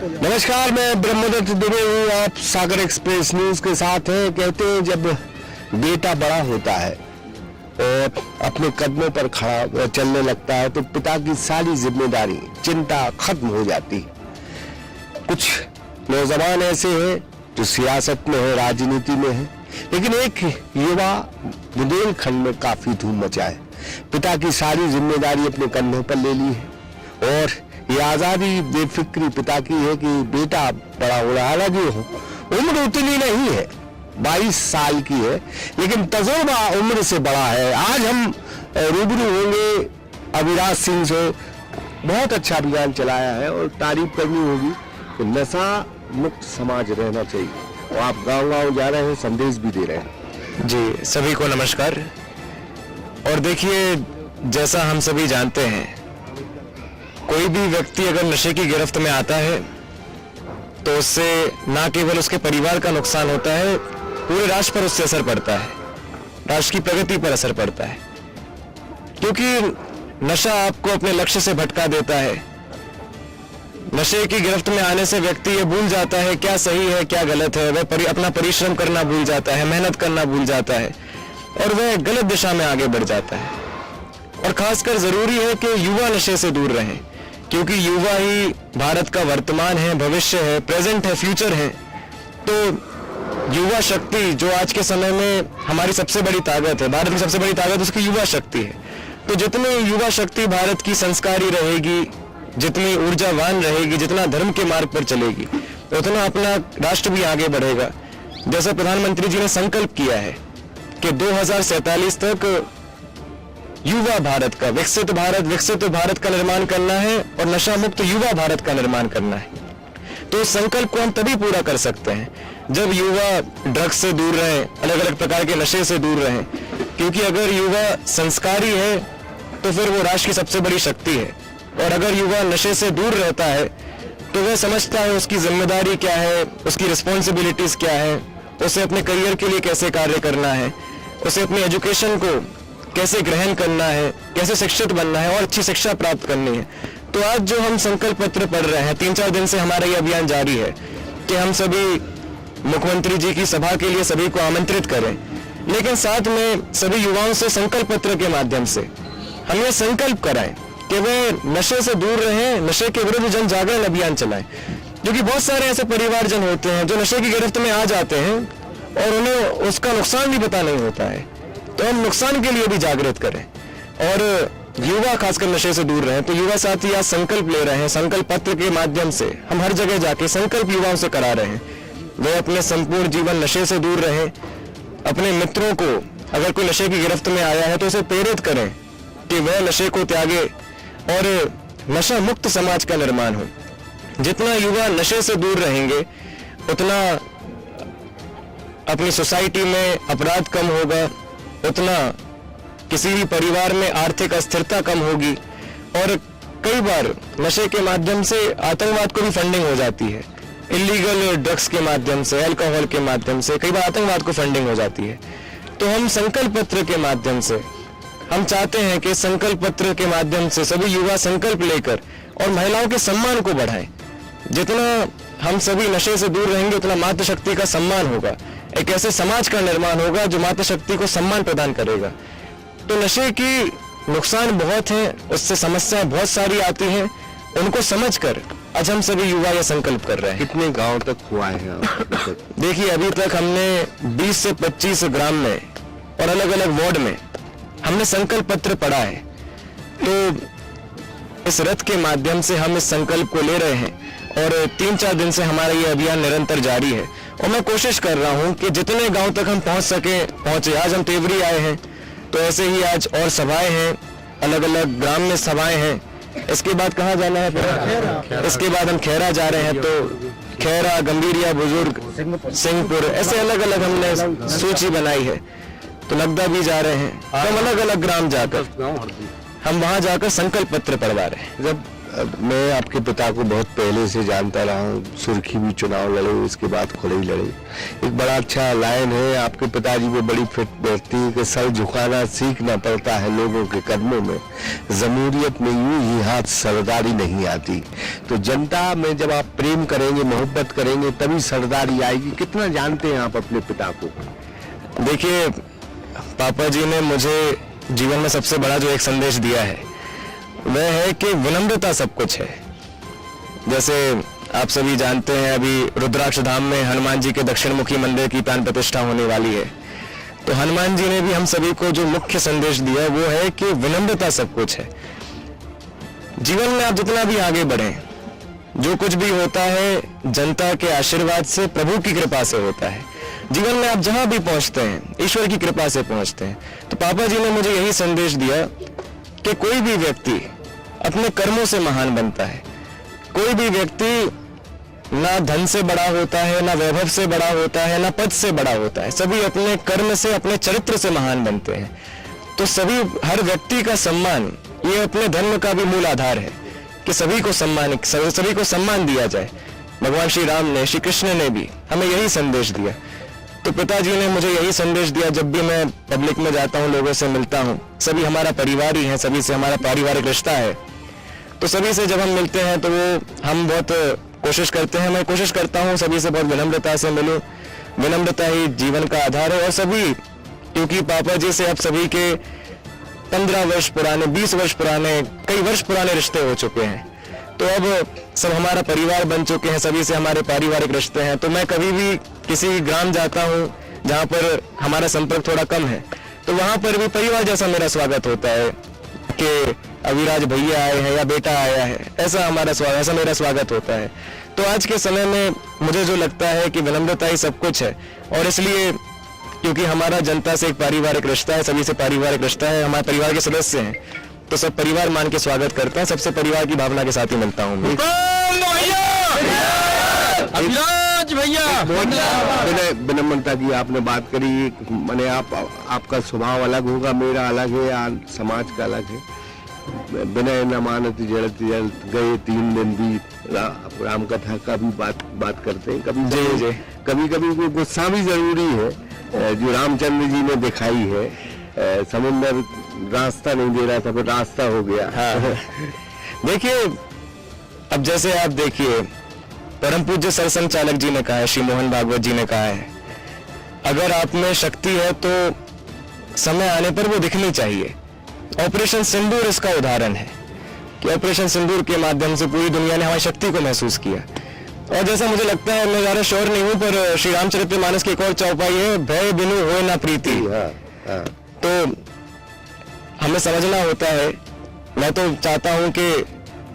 नमस्कार, मैं ब्रह्मदत्त दुबे हूँ। आप सागर एक्सप्रेस न्यूज के साथ हैं। कहते हैं जब बेटा बड़ा होता है और अपने कदमों पर खड़ा चलने लगता है तो पिता की सारी जिम्मेदारी, चिंता खत्म हो जाती है। कुछ नौजवान ऐसे हैं जो सियासत में है, राजनीति में है, लेकिन एक युवा बुंदेलखंड में काफी धूम मचा है। पिता की सारी जिम्मेदारी अपने कंधों पर ले ली है और ये आजादी बेफिक्री पिता की है कि बेटा बड़ा हो रहा है। हालांकि उम्र उतनी नहीं है, 22 साल की है, लेकिन तजुर्बा उम्र से बड़ा है। आज हम रूबरू होंगे अविनाश सिंह से। बहुत अच्छा अभियान चलाया है और तारीफ करनी होगी कि नशा मुक्त समाज रहना चाहिए और आप गांव-गांव जा रहे हैं, संदेश भी दे रहे हैं। जी, सभी को नमस्कार। और देखिए, जैसा हम सभी जानते हैं, कोई भी व्यक्ति अगर नशे की गिरफ्त में आता है तो उससे ना केवल उसके परिवार का नुकसान होता है, पूरे राष्ट्र पर उससे असर पड़ता है, राष्ट्र की प्रगति पर असर पड़ता है। क्योंकि नशा आपको अपने लक्ष्य से भटका देता है। नशे की गिरफ्त में आने से व्यक्ति ये भूल जाता है क्या सही है क्या गलत है। वह अपना परिश्रम करना भूल जाता है, मेहनत करना भूल जाता है और वह गलत दिशा में आगे बढ़ जाता है। और खासकर जरूरी है कि युवा नशे से दूर रहें, क्योंकि युवा ही भारत का वर्तमान है, भविष्य है, प्रेजेंट है, फ्यूचर है। तो युवा शक्ति जो आज के समय में हमारी सबसे बड़ी ताकत है, भारत की सबसे बड़ी ताकत उसकी युवा शक्ति है। तो जितनी युवा शक्ति भारत की संस्कारी रहेगी, जितनी ऊर्जावान रहेगी, जितना धर्म के मार्ग पर चलेगी, उतना अपना राष्ट्र भी आगे बढ़ेगा। जैसा प्रधानमंत्री जी ने संकल्प किया है कि 2047 तक युवा भारत का विकसित भारत का निर्माण करना है और नशा मुक्त युवा भारत का निर्माण करना है। तो इस संकल्प को हम तभी पूरा कर सकते हैं जब युवा ड्रग्स से दूर रहें, अलग अलग प्रकार के नशे से दूर रहें। क्योंकि अगर युवा संस्कारी है तो फिर वो राष्ट्र की सबसे बड़ी शक्ति है, और अगर युवा नशे से दूर रहता है तो वह समझता है उसकी जिम्मेदारी क्या है, उसकी रिस्पॉन्सिबिलिटीज क्या है, उसे अपने करियर के लिए कैसे कार्य करना है, उसे अपनी एजुकेशन को कैसे ग्रहण करना है, कैसे शिक्षित बनना है और अच्छी शिक्षा प्राप्त करनी है। तो आज जो हम संकल्प पत्र पढ़ रहे हैं, 3-4 दिन से हमारा ये अभियान जारी है कि हम सभी मुख्यमंत्री जी की सभा के लिए सभी को आमंत्रित करें, लेकिन साथ में सभी युवाओं से संकल्प पत्र के माध्यम से हम ये संकल्प कराएं कि वे नशे से दूर रहें, नशे के विरुद्ध जन जागरण अभियान चलाएं। क्योंकि बहुत सारे ऐसे परिवारजन होते हैं जो नशे की गिरफ्त में आ जाते हैं और उन्हें उसका नुकसान भी पता नहीं होता है। तो हम नुकसान के लिए भी जागृत करें और युवा खासकर नशे से दूर रहें। तो युवा साथी आज संकल्प ले रहे हैं, संकल्प पत्र के माध्यम से हम हर जगह जाके संकल्प युवाओं से करा रहे हैं। वे अपने संपूर्ण जीवन नशे से दूर रहें। अपने मित्रों को अगर कोई नशे की गिरफ्त में आया है तो उसे प्रेरित करें कि वह नशे को त्यागे और नशा मुक्त समाज का निर्माण हो। जितना युवा नशे से दूर रहेंगे उतना अपनी सोसाइटी में अपराध कम होगा, उतना किसी भी परिवार में आर्थिक अस्थिरता कम होगी। और कई बार नशे के माध्यम से आतंकवाद को भी फंडिंग हो जाती है, इलीगल ड्रग्स के माध्यम से, अल्कोहल के माध्यम से कई बार आतंकवाद को फंडिंग हो जाती है। तो हम संकल्प पत्र के माध्यम से हम चाहते हैं कि संकल्प पत्र के माध्यम से सभी युवा संकल्प लेकर और महिलाओं के सम्मान को बढ़ाएं। जितना हम सभी नशे से दूर रहेंगे उतना मातृशक्ति का सम्मान होगा, एक ऐसे समाज का निर्माण होगा जो मातृशक्ति को सम्मान प्रदान करेगा। तो नशे की नुकसान बहुत हैं, उससे समस्याएं बहुत सारी आती हैं, उनको समझकर आज हम सभी युवा यह संकल्प कर रहे हैं। कितने गांव तक हुआ है? देखिए, अभी तक हमने 20 से 25 ग्राम में और अलग अलग वार्ड में हमने संकल्प पत्र पढ़ा है। तो इस रथ के माध्यम से हम इस संकल्प को ले रहे हैं और 3-4 दिन से हमारा ये अभियान निरंतर जारी है और मैं कोशिश कर रहा हूं कि जितने गांव तक हम पहुंच सके पहुंचे। आज हम तेवरी आए हैं तो ऐसे ही आज और सभाएं हैं, अलग अलग ग्राम में सभाएं हैं। इसके बाद कहाँ जाना है फिर? इसके बाद हम खैरा जा रहे हैं। तो खैरा, गंभीरिया, बुजुर्ग, सिंहपुर, ऐसे अलग अलग हमने सूची बनाई है। तो नगदा भी जा रहे हैं। तो हम अलग अलग ग्राम जाकर हम वहां जाकर संकल्प पत्र पढ़वा रहे हैं। जब मैं आपके पिता को बहुत पहले से जानता रहा हूँ। सुर्खी भी चुनाव लड़े, उसके बाद खुले ही लड़े। एक बड़ा अच्छा लाइन है आपके पिताजी को बड़ी फिट बैठती है कि सर झुकाना सीखना पड़ता है लोगों के कदमों में, जमहूरियत में यूं ही हाथ सरदारी नहीं आती। तो जनता में जब आप प्रेम करेंगे, मोहब्बत करेंगे, तभी सरदारी आएगी। कितना जानते हैं आप अपने पिता को? देखिए, पापा जी ने मुझे जीवन में सबसे बड़ा जो एक संदेश दिया है वह है कि विनम्रता सब कुछ है। जैसे आप सभी जानते हैं, अभी रुद्राक्ष धाम में हनुमान जी के दक्षिण मुखी मंदिर की प्राण प्रतिष्ठा होने वाली है। तो हनुमान जी ने भी हम सभी को जो मुख्य संदेश दिया वो है कि विनम्रता सब कुछ है। जीवन में आप जितना भी आगे बढ़ें, जो कुछ भी होता है जनता के आशीर्वाद से, प्रभु की कृपा से होता है। जीवन में आप जहां भी पहुंचते हैं ईश्वर की कृपा से पहुंचते हैं। तो पापा जी ने मुझे यही संदेश दिया कि कोई भी व्यक्ति अपने कर्मों से महान बनता है। कोई भी व्यक्ति ना धन से बड़ा होता है, ना वैभव से बड़ा होता है, ना पद से बड़ा होता है। सभी अपने कर्म से, अपने चरित्र से महान बनते हैं। तो सभी, हर व्यक्ति का सम्मान ये अपने धर्म का भी मूल आधार है कि सभी को सम्मान दिया जाए। भगवान श्री राम ने, श्री कृष्ण ने भी हमें यही संदेश दिया। तो पिताजी ने मुझे यही संदेश दिया। जब भी मैं पब्लिक में जाता हूँ, लोगों से मिलता हूँ, सभी हमारा परिवार ही है, सभी से हमारा पारिवारिक रिश्ता है। तो सभी से जब हम मिलते हैं तो वो हम बहुत कोशिश करते हैं, मैं कोशिश करता हूँ सभी से बहुत विनम्रता से मिलूं। विनम्रता ही जीवन का आधार है। और सभी, क्योंकि पापा जी से अब सभी के 15 वर्ष पुराने, 20 वर्ष पुराने, कई वर्ष पुराने रिश्ते हो चुके हैं। तो अब सब हमारा परिवार बन चुके हैं, सभी से हमारे पारिवारिक रिश्ते हैं। तो मैं कभी भी किसी ग्राम जाता हूँ जहाँ पर हमारा संपर्क थोड़ा कम है, तो वहाँ पर भी परिवार जैसा मेरा स्वागत होता है कि अविराज भैया आए हैं या बेटा आया है, ऐसा मेरा स्वागत होता है। तो आज के समय में मुझे जो लगता है कि विनम्रता ही सब कुछ है। और इसलिए, क्योंकि हमारा जनता से एक पारिवारिक रिश्ता है, सभी से पारिवारिक रिश्ता है, हमारे परिवार के सदस्य हैं, तो सब परिवार मान के स्वागत करते हैं। सबसे परिवार की भावना के साथ ही मिलता हूँ मैं। अभिराज भैया, विनम्रता की आपने बात करी। मैंने आपका स्वभाव अलग होगा, मेरा अलग है, समाज का अलग है। विनय न मानत जड़त जड़त गए 3 दिन भी राम कथा का भी बात करते हैं। कभी गुस्सा भी जरूरी है, जो रामचंद्र जी ने दिखाई है। समुद्र रास्ता नहीं दे रहा था, फिर रास्ता हो गया। हाँ। देखिए, अब जैसे आप देखिए, परम पूज्य सरसंघ चालक जी ने कहा है, श्री मोहन भागवत जी ने कहा है, अगर आप में शक्ति है तो समय आने पर वो दिखनी चाहिए। ऑपरेशन सिंदूर इसका उदाहरण है कि ऑपरेशन सिंदूर के माध्यम से पूरी दुनिया ने हमारी शक्ति को महसूस किया। और जैसा मुझे लगता है, मैं ज्यादा श्योर नहीं हूं, पर श्री रामचरितमानस की एक और चौपाई है, भय बिनु होए ना प्रीति। तो हमें समझना होता है। मैं तो चाहता हूं कि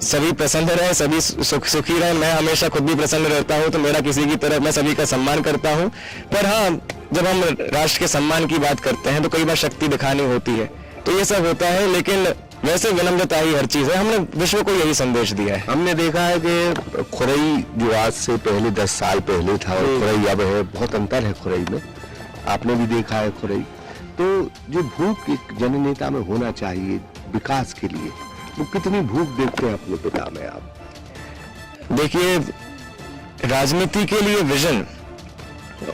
सभी प्रसन्न रहे, सभी सुखी रहे। मैं हमेशा खुद भी प्रसन्न रहता हूं, तो मेरा किसी की तरफ, मैं सभी का सम्मान करता हूं। पर हाँ, जब हम राष्ट्र के सम्मान की बात करते हैं तो कई बार शक्ति दिखानी होती है, तो ये सब होता है। लेकिन वैसे विनम्रता ही हर चीज है। हमने विश्व को यही संदेश दिया है। हमने देखा है कि खुरई जो आज से पहले 10 साल पहले था और खुरई अब है, बहुत अंतर है खुरई में। आपने भी देखा है खुरई। तो जो भूख एक जननेता में होना चाहिए विकास के लिए, वो कितनी भूख देखते हैं अपने पिता में आप? देखिए, राजनीति के लिए विजन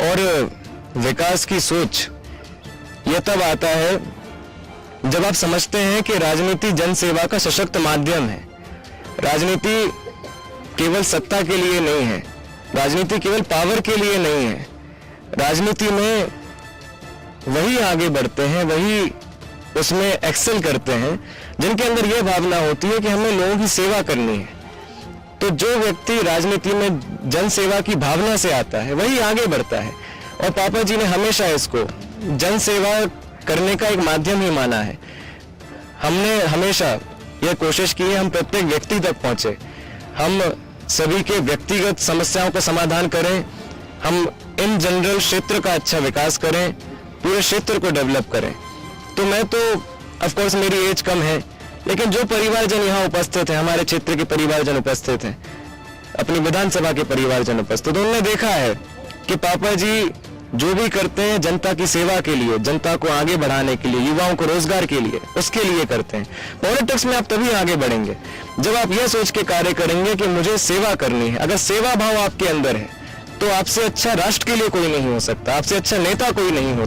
और विकास की सोच यह तब आता है जब आप समझते हैं कि राजनीति जनसेवा का सशक्त माध्यम है। राजनीति केवल सत्ता के लिए नहीं है, राजनीति केवल पावर के लिए नहीं है। राजनीति में वही आगे बढ़ते हैं, वही उसमें एक्सेल करते हैं जिनके अंदर यह भावना होती है कि हमें लोगों की सेवा करनी है। तो जो व्यक्ति राजनीति में जन सेवा की भावना से आता है वही आगे बढ़ता है। और पापा जी ने हमेशा इसको जन सेवा करने का एक माध्यम ही माना है। हमने हमेशा यह कोशिश की है हम प्रत्येक व्यक्ति तक पहुंचे, हम सभी के व्यक्तिगत समस्याओं का समाधान करें, हम इन जनरल क्षेत्र का अच्छा विकास करें, पूरे क्षेत्र को डेवलप करें। तो मैं तो ऑफ कोर्स मेरी एज कम है, लेकिन जो परिवारजन यहाँ उपस्थित हैं, हमारे क्षेत्र के परिवारजन उपस्थित हैं, अपनी विधानसभा के परिवारजन उपस्थित, तो उन्होंने देखा है कि पापा जी जो भी करते हैं जनता की सेवा के लिए, जनता को आगे बढ़ाने के लिए, युवाओं को रोजगार के लिए, उसके लिए करते हैं। पॉलिटिक्स में आप तभी आगे बढ़ेंगे जब आप यह सोच के कार्य करेंगे कि मुझे सेवा करनी है। अगर सेवा भाव आपके अंदर है तो आपसे अच्छा राष्ट्र के लिए कोई नहीं हो सकता, आपसे अच्छा नेता कोई नहीं हो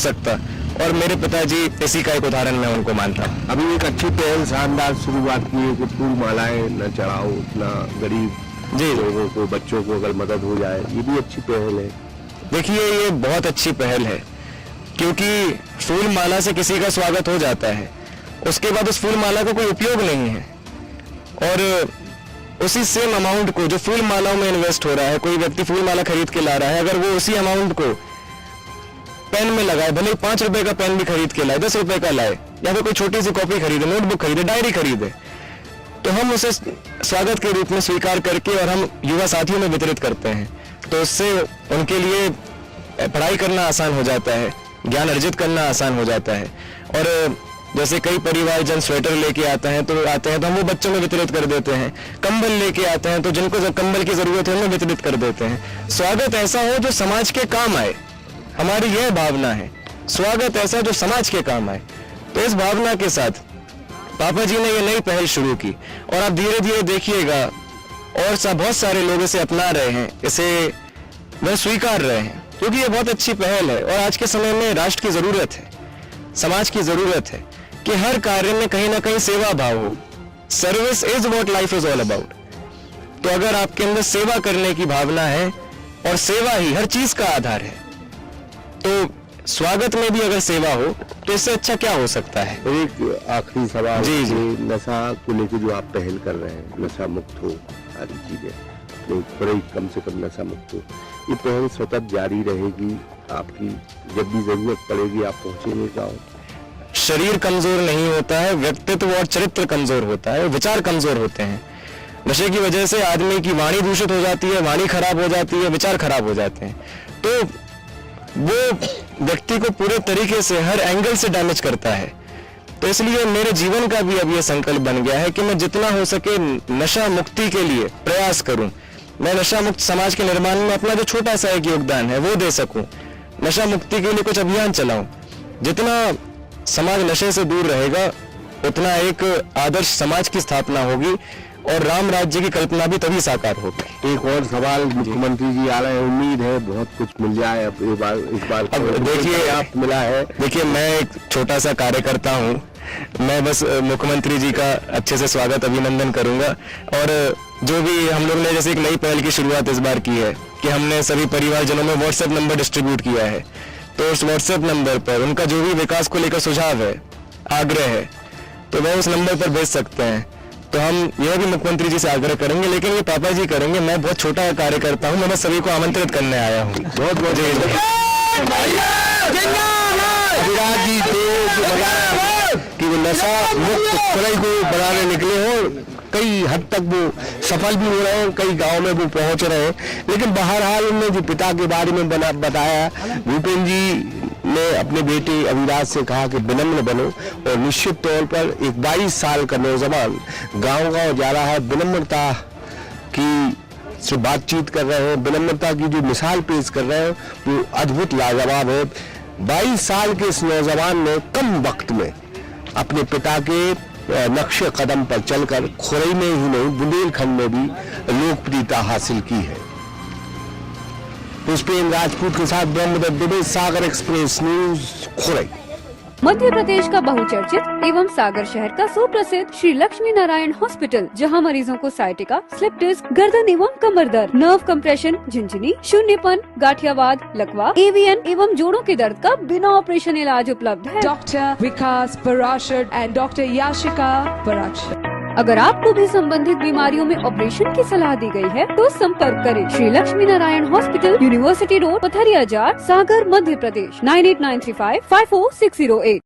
सकता। और मेरे पिताजी इसी का एक उदाहरण मैं उनको मानता हूँ। अभी एक अच्छी पहल शानदार शुरुआत की है कि फूल मालाएं न चढ़ाओ, उतना गरीब जी लोगों को, बच्चों को अगर मदद हो जाए, ये भी अच्छी पहल है। देखिए ये बहुत अच्छी पहल है, क्योंकि फूल माला से किसी का स्वागत हो जाता है, उसके बाद उस फूल माला का कोई उपयोग नहीं है। और उसी सेम अमाउंट को जो फूल मालाओं में इन्वेस्ट हो रहा है, कोई व्यक्ति फूल माला खरीद के ला रहा है, अगर वो उसी अमाउंट को पेन में लगाए, भले 5 रुपए का पेन भी खरीद के लाए, 10 रुपए का लाए, या फिर कोई छोटी सी कॉपी खरीदे, नोटबुक खरीदे, डायरी खरीदे, तो हम उसे स्वागत के रूप में स्वीकार करके और हम युवा साथियों में वितरित करते हैं। तो उससे उनके लिए पढ़ाई करना आसान हो जाता है, ज्ञान अर्जित करना आसान हो जाता है। और जैसे कई परिवारजन स्वेटर लेके आते हैं तो हम वो बच्चों में वितरित कर देते हैं, कंबल लेके आते हैं तो जिनको जब कंबल की जरूरत है उन्हें वितरित कर देते हैं। स्वागत ऐसा हो जो समाज के काम आए, हमारी यह भावना है, स्वागत ऐसा जो समाज के काम आए। तो इस भावना के साथ पापा जी ने ये नई पहल शुरू की और आप धीरे धीरे देखिएगा और बहुत सारे लोग इसे अपना रहे हैं, इसे वह स्वीकार रहे हैं, क्योंकि ये बहुत अच्छी पहल है। और आज के समय में राष्ट्र की जरूरत है, समाज की जरूरत है कि हर कार्य में कहीं ना कहीं सेवा भाव हो। Service is what life is all about. तो अगर आपके अंदर सेवा करने की भावना है और सेवा ही हर चीज का आधार है, तो स्वागत में भी अगर सेवा हो तो इससे अच्छा क्या हो सकता है। एक आखिरी सवाल, जी। नशा को लेकर जो आप पहल कर रहे हैं, नशा मुक्त हो सारी चीजें, थोड़ी कम से कम नशा मुक्त हो, ये पहल सतत जारी रहेगी आपकी? जब भी जरूरत पड़ेगी आप पहुंचेंगे गाँव? शरीर कमजोर नहीं होता है, व्यक्तित्व और चरित्र कमजोर होता है, विचार कमजोर होते हैं। नशे की वजह से आदमी की वाणी दूषित हो जाती है, वाणी खराब हो जाती है, विचार खराब हो जाते हैं। तो वो व्यक्ति को पूरे तरीके से हर एंगल से डैमेज करता है। तो इसलिए मेरे जीवन का भी अब यह संकल्प बन गया है कि मैं जितना हो सके नशा मुक्ति के लिए प्रयास करूं, मैं नशा मुक्त समाज के निर्माण में अपना जो छोटा सा एक योगदान है वो दे सकूं, नशा मुक्ति के लिए कुछ अभियान चलाऊं। जितना समाज नशे से दूर रहेगा उतना एक आदर्श समाज की स्थापना होगी और राम राज्य की कल्पना भी तभी साकार होगी। एक और सवाल, मुख्यमंत्री जी आ रहे हैं, उम्मीद है बहुत कुछ मिल जाए अब इस बार अब देखिए आप मिला है। देखिए मैं एक छोटा सा कार्यकर्ता हूँ, मैं बस मुख्यमंत्री जी का अच्छे से स्वागत अभिनंदन करूंगा। और जो भी हम लोग ने जैसे एक नई पहल की शुरुआत इस बार की है कि हमने सभी परिवारजनों में व्हाट्सएप नंबर डिस्ट्रीब्यूट किया है, तो उस व्हाट्सएप नंबर पर उनका जो भी विकास को लेकर सुझाव है, आग्रह है, तो वह उस नंबर पर भेज सकते हैं। तो हम यह भी मुख्यमंत्री जी से आग्रह करेंगे, लेकिन ये पापा जी करेंगे, मैं बहुत छोटा कार्यकर्ता हूँ, मैं बस सभी को आमंत्रित करने आया हूँ। बहुत बहुत विराट जी कि वो नशा मुक्त खुराई को बनाने निकले हो, कई हद तक वो सफल भी हो रहे हैं, कई गांव में वो पहुंच रहे हैं। लेकिन बहरहाल उन्होंने जो पिता के बारे में बताया, भूपेंद्र जी ने अपने बेटे अविराज से कहा कि विनम्र बनो, और निश्चित तौर पर एक 22 साल का नौजवान गांव-गांव जा रहा है, विनम्रता की से बातचीत कर रहे हैं, विनम्रता की जो मिसाल पेश कर रहे हैं वो अद्भुत लाजवाब है। 22 साल के इस नौजवान ने कम वक्त में अपने पिता के नक्शे कदम पर चलकर खुरई में ही नहीं बुंदेलखंड में भी लोकप्रियता हासिल की है। पुष्पेंद्र राजपूत के साथ ब्रह्मदत्त दुबे, सागर एक्सप्रेस न्यूज, खुरई। मध्य प्रदेश का बहुचर्चित एवं सागर शहर का सुप्रसिद्ध श्री लक्ष्मी नारायण हॉस्पिटल, जहां मरीजों को साइटिका, स्लिप डिस्क, गर्दन एवं कमर दर्द, नर्व कंप्रेशन, झिंझनी, शून्यपन, गाठियावाद, लकवा, एवीएन एवं जोड़ों के दर्द का बिना ऑपरेशन इलाज उपलब्ध है। Doctor Vikas Parashar and doctor Yashika Parashar. अगर आपको भी संबंधित बीमारियों में ऑपरेशन की सलाह दी गई है तो संपर्क करें Shri Lakshmi Narayan hospital, university road, Pathariya Jar, Sagar, Madhya Pradesh 9893554608।